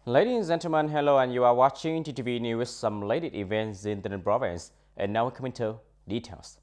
Ladies and gentlemen, hello, and you are watching TTV News with some latest events in the province. And now coming to details.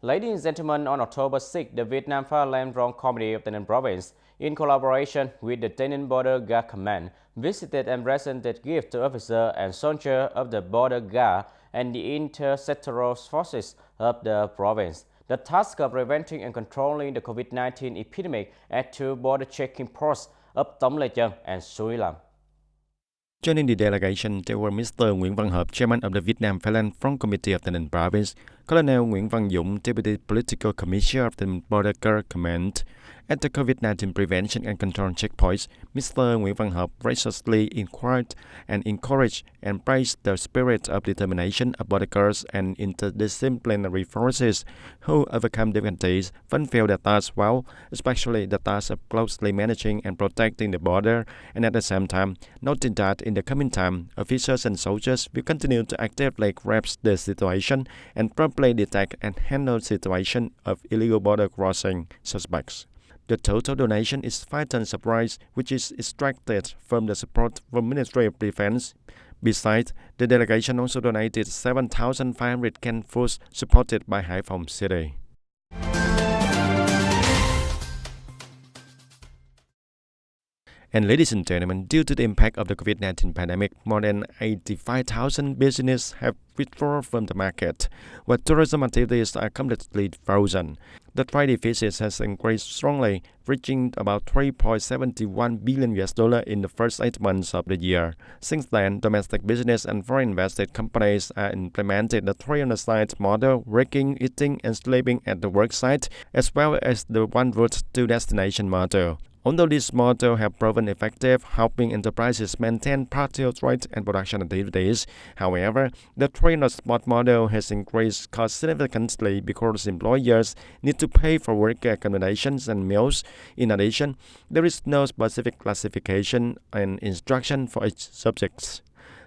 Ladies and gentlemen, on October 6, the Vietnam Land Wrong Committee of the province, in collaboration with the TayNinhTV Border Guard Command, visited and presented gifts to officers and soldiers of the Border Guard and the intersectoral forces of the province. The task of preventing and controlling the COVID-19 epidemic at two border checking posts of Tông Lê Chân and Suối Lam. Joining the delegation, there were Mr. Nguyễn Văn Hợp, Chairman of the Vietnam Land Front Committee of the TayNinhTV Province, Colonel Nguyễn Văn Dũng, Deputy Political Commissioner of the Border Guard Command. At the COVID-19 prevention and control checkpoints, Mr. Nguyễn Văn Hợp graciously inquired and encouraged and praised the spirit of determination of border guards and interdisciplinary forces who overcome difficulties, fulfill their tasks well, especially the task of closely managing and protecting the border, and at the same time, noting that in the coming time, officers and soldiers will continue to actively grasp the situation and promptly detect and handle situation of illegal border crossing suspects. The total donation is 5 tons of rice, which is extracted from the support from Ministry of Defense. Besides, the delegation also donated 7,500 canned foods supported by Hải Phòng City. And ladies and gentlemen, due to the impact of the COVID-19 pandemic, more than 85,000 businesses have withdrawn from the market, while tourism activities are completely frozen. The trade deficit has increased strongly, reaching about $3.71 billion in the first 8 months of the year. Since then, domestic business and foreign invested companies are implementing the 3-on-the-site model, working, eating, and sleeping at the work site, as well as the one route to destination model. Although this model has proven effective, helping enterprises maintain partial trade and production activities, however, the train-on-spot model has increased costs significantly because employers need to pay for worker accommodations and meals. In addition, there is no specific classification and instruction for each subject.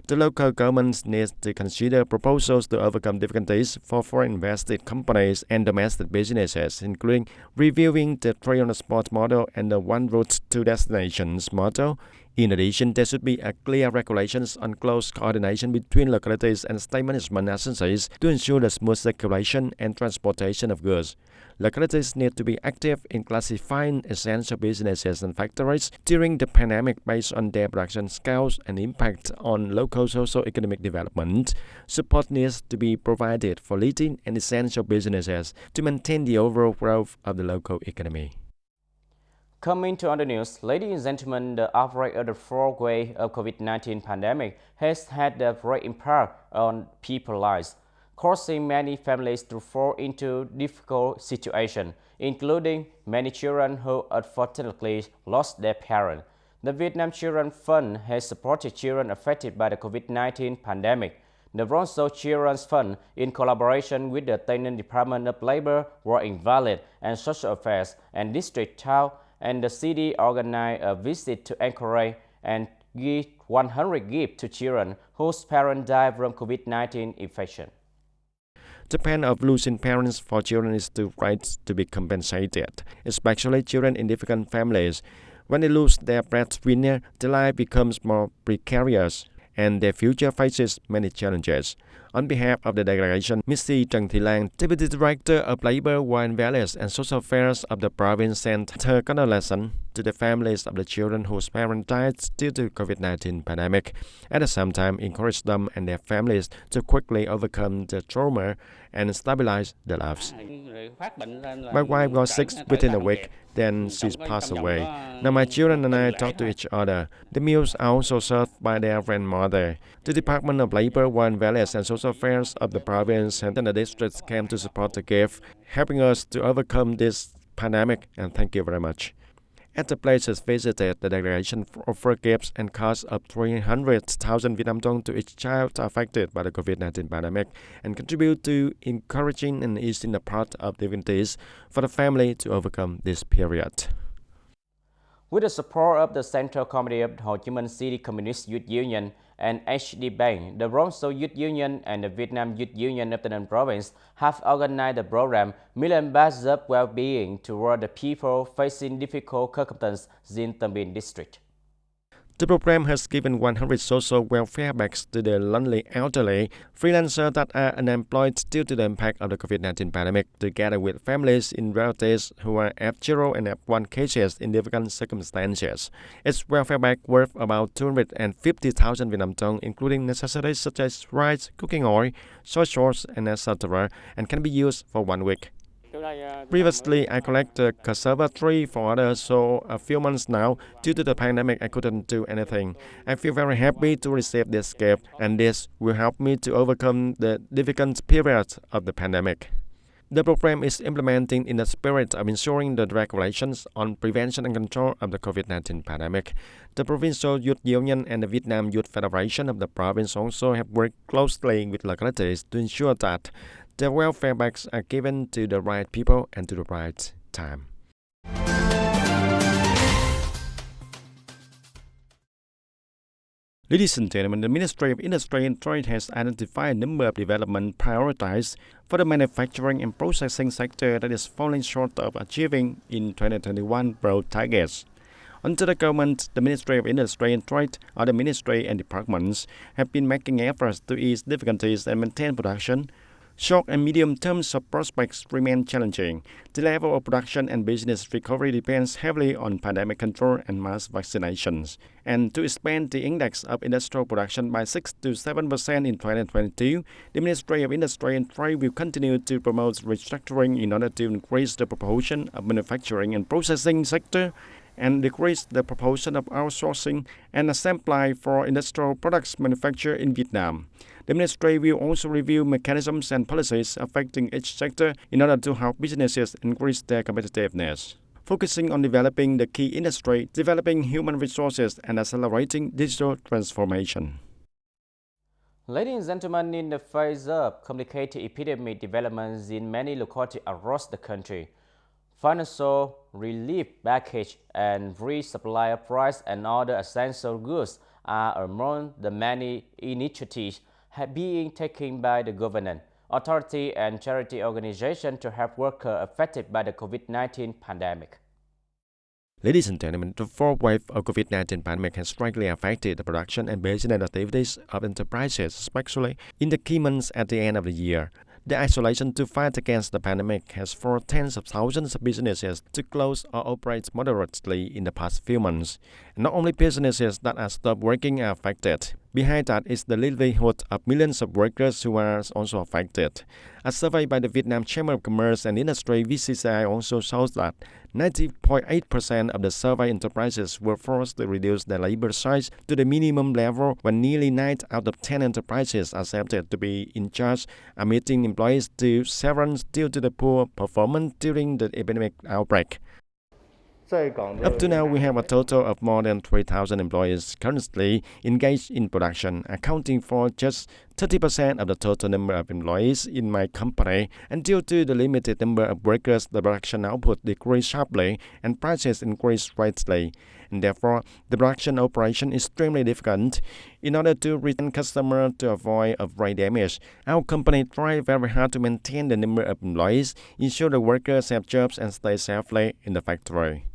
The local government needs to consider proposals to overcome difficulties for foreign invested companies and domestic businesses, including reviewing the train-on-spot model and the one route to destinations model. In addition, there should be a clear regulations on close coordination between localities and state management agencies to ensure the smooth circulation and transportation of goods. Localities need to be active in classifying essential businesses and factories during the pandemic based on their production scales and impact on local socio-economic development. Support needs to be provided for leading and essential businesses to maintain the overall growth of the local economy. Coming to other news, ladies and gentlemen, the outbreak of the fourth wave of COVID-19 pandemic has had a great impact on people's lives, causing many families to fall into difficult situations, including many children who unfortunately lost their parents. The Vietnam Children's Fund has supported children affected by the COVID-19 pandemic. The Bronzo Children's Fund, in collaboration with the TayNinhTV Department of Labor, War Invalid and Social Affairs and District Town and the city, organized a visit to encourage and give 100 gifts to children whose parents died from COVID-19 infection. The pain of losing parents for children is too great to be compensated, especially children in difficult families. When they lose their breadwinner, their life becomes more precarious and their future faces many challenges. On behalf of the delegation, Mrs. Trần Thị Lan, Deputy Director of Labor, War Invalid and Social Affairs of the province, sent her condolences to the families of the children whose parents died due to the COVID-19 pandemic. At the same time, encourage them and their families to quickly overcome the trauma and stabilize their lives. My wife got sick within a week, then she passed away. Now my children and I talk to each other. The meals are also served by their grandmother. The Department of Labor, War Invalid and Social Affairs of the province and the districts came to support the gift, helping us to overcome this pandemic, and thank you very much. At the places visited, the delegation offered gifts and cost of 300,000 Vietnam dong to each child affected by the COVID-19 pandemic and contribute to encouraging and easing the part of difficulties for the family to overcome this period. With the support of the Central Committee of Ho Chi Minh City Communist Youth Union and HD Bank, the Romso Youth Union, and the Vietnam Youth Union of the Ninh Province have organized the program Million Best Job Well-being toward the people facing difficult circumstances in Tân Biên district. The program has given 100 social welfare bags to the lonely elderly, freelancers that are unemployed due to the impact of the COVID-19 pandemic, together with families in relatives who are F0 and F1 cases in difficult circumstances. Its welfare bag worth about 250,000 Vietnam dong, including necessities such as rice, cooking oil, soy sauce, and etc., and can be used for 1 week. Previously, I collected cassava tree for others, so a few months now, due to the pandemic, I couldn't do anything. I feel very happy to receive this gift, and this will help me to overcome the difficult period of the pandemic. The program is implemented in the spirit of ensuring the regulations on prevention and control of the COVID-19 pandemic. The Provincial Youth Union and the Vietnam Youth Federation of the province also have worked closely with localities to ensure that the welfare bags are given to the right people and to the right time. Ladies and gentlemen, the Ministry of Industry and Trade has identified a number of development priorities for the manufacturing and processing sector that is falling short of achieving in 2021 broad targets. Under the government, the Ministry of Industry and Trade, other ministry and departments have been making efforts to ease difficulties and maintain production. Short and medium-term prospects remain challenging. The level of production and business recovery depends heavily on pandemic control and mass vaccinations. And to expand the index of industrial production by 6 to 7% in 2022, the Ministry of Industry and Trade will continue to promote restructuring in order to increase the proportion of manufacturing and processing sector and decrease the proportion of outsourcing and assembly for industrial products manufactured in Vietnam. The ministry will also review mechanisms and policies affecting each sector in order to help businesses increase their competitiveness, focusing on developing the key industry, developing human resources, and accelerating digital transformation. Ladies and gentlemen, in the face of complicated epidemic developments in many localities across the country, financial relief package and resupply of rice and other essential goods are among the many initiatives being taken by the government, authority, and charity organizations to help workers affected by the COVID-19 pandemic. Ladies and gentlemen, the fourth wave of COVID-19 pandemic has greatly affected the production and business activities of enterprises, especially in the key months at the end of the year. The isolation to fight against the pandemic has forced tens of thousands of businesses to close or operate moderately in the past few months. And not only businesses that are stopped working are affected. Behind that is the livelihood of millions of workers who are also affected. A survey by the Vietnam Chamber of Commerce and Industry (VCCI) also shows that 90.8% of the survey enterprises were forced to reduce their labor size to the minimum level, when nearly 9 out of 10 enterprises accepted to be in charge, admitting employees to severance due to the poor performance during the epidemic outbreak. Up to now, we have a total of more than 3,000 employees currently engaged in production, accounting for just 30% of the total number of employees in my company. And due to the limited number of workers, the production output decreased sharply and prices increased greatly. And therefore, the production operation is extremely difficult. In order to retain customers to avoid a brain damage, our company tried very hard to maintain the number of employees, ensure the workers have jobs, and stay safely in the factory.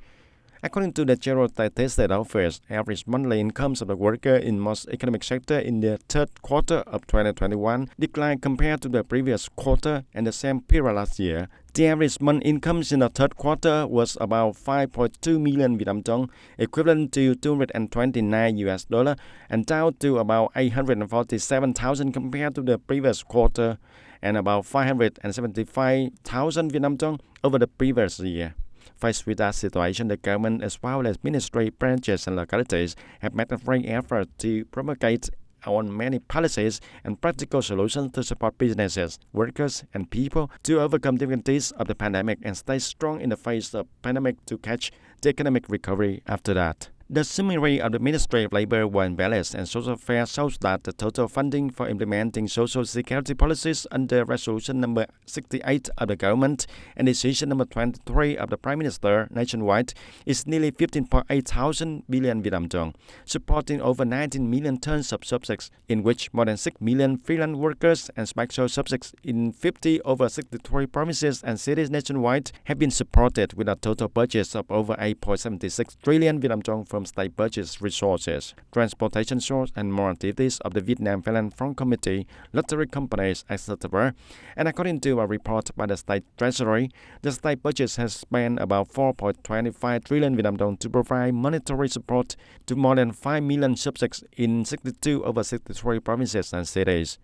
According to the General Statistics Office, average monthly incomes of the worker in most economic sectors in the third quarter of 2021 declined compared to the previous quarter and the same period last year. The average month incomes in the third quarter was about 5.2 million Vietnam dong, equivalent to $229, and down to about 847,000 compared to the previous quarter, and about 575,000 Vietnam dong over the previous year. Faced with that situation, the government as well as ministry branches and localities have made a great effort to promulgate on many policies and practical solutions to support businesses, workers, and people to overcome difficulties of the pandemic and stay strong in the face of pandemic to catch the economic recovery after that. The summary of the Ministry of Labour, Work Balance and Social Affairs shows that the total funding for implementing social security policies under Resolution number 68 of the government and Decision number 23 of the Prime Minister nationwide is nearly 15.8 thousand billion Vietnam dong, supporting over 19 million tons of subsidies, in which more than 6 million freelance workers and special subsidies in 50 over 63 provinces and cities nationwide have been supported with a total budget of over 8.76 trillion Vietnam dong from state budget resources, transportation source and more activities of the Vietnam-Thailand Front Committee, lottery companies, etc. And according to a report by the State Treasury, the state budget has spent about 4.25 trillion Vietnam dong to provide monetary support to more than 5 million subjects in 62 over 63 provinces and cities.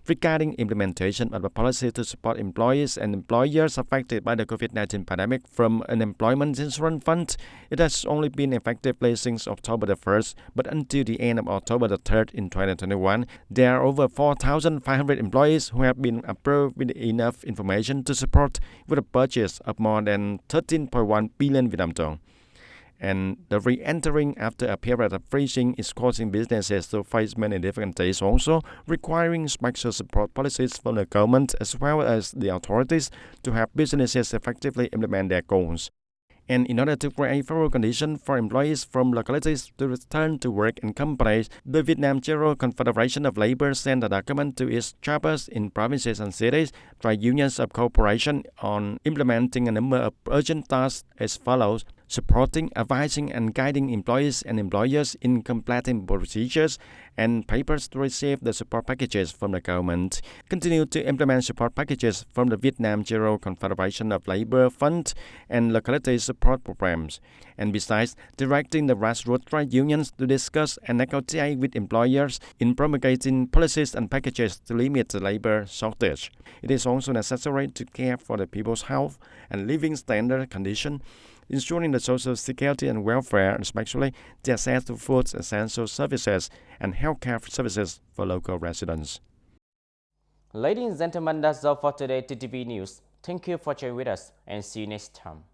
Regarding implementation of the policy to support employees and employers affected by the COVID-19 pandemic from Unemployment Insurance Fund, it has only been effective since October the 1st, but until the end of October the 3rd in 2021, there are over 4,500 employees who have been approved with enough information to support with a budget of more than 13.1 billion Vietnam dong. And the re-entering after a period of freezing is causing businesses to face many difficulties, also requiring special support policies from the government as well as the authorities to help businesses effectively implement their goals. And in order to create favorable conditions for employees from localities to return to work in companies, the Vietnam General Confederation of Labour sent a document to its chapters in provinces and cities, trade unions of cooperation on implementing a number of urgent tasks as follows: supporting, advising and guiding employees and employers in completing procedures and papers to receive the support packages from the government. Continue to implement support packages from the Vietnam General Confederation of Labour Fund and locality support programs. And besides, directing the grassroots trade unions to discuss and negotiate with employers in promulgating policies and packages to limit the labor shortage. It is also necessary to care for the people's health and living standard condition, ensuring the social security and welfare, especially the access to food, essential services, and healthcare services for local residents. Ladies and gentlemen, that's all for today TTV News. Thank you for joining with us and see you next time.